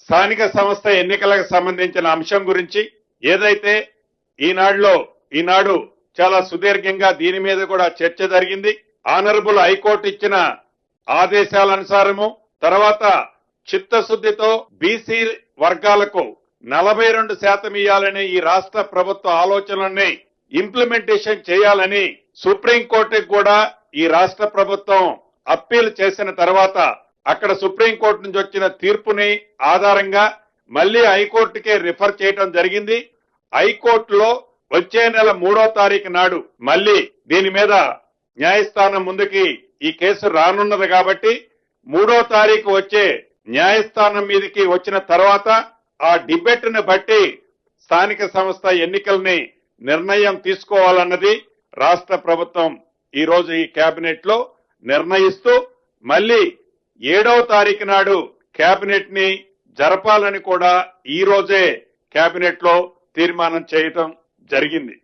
స్థానిక సంస్థ ఎన్నికలకు సంబంధించిన అంశం గురించి ఏదైతే ఈనాడు చాలా సుదీర్ఘంగా దీని మీద కూడా చర్చ జరిగింది. ఆనరబుల్ హైకోర్టు ఇచ్చిన ఆదేశాల అనుసారము తర్వాత చిత్తశుద్ధితో బీసీ వర్గాలకు 42% ఇవ్వాలని ఈ రాష్ట్ర ప్రభుత్వ ఆలోచనల్ని ఇంప్లిమెంటేషన్ చేయాలని సుప్రీంకోర్టుకు కూడా ఈ రాష్ట్ర ప్రభుత్వం అప్పీల్ చేసిన తర్వాత అక్కడ సుప్రీంకోర్టు నుంచి వచ్చిన తీర్పుని ఆధారంగా మళ్ళీ హైకోర్టుకే రిఫర్ చేయడం జరిగింది. హైకోర్టులో వచ్చే నెల 3వ తారీఖు నాడు మళ్ళీ దీని మీద న్యాయస్థానం ముందుకి ఈ కేసు రానున్నది కాబట్టి 3వ తారీఖు వచ్చే న్యాయస్థానం మీదకి వచ్చిన తర్వాత ఆ డిబేట్ ని బట్టి స్థానిక సంస్థ ఎన్నికల్ని నిర్ణయం తీసుకోవాలన్నది రాష్ట్ర ప్రభుత్వం ఈ రోజు ఈ కేబినెట్ లో నిర్ణయిస్తూ మళ్ళీ 7వ తారీఖు నాడు కేబినెట్ ని జరపాలని కూడా ఈ రోజే కేబినెట్ లో తీర్మానం చేయటం జరిగింది.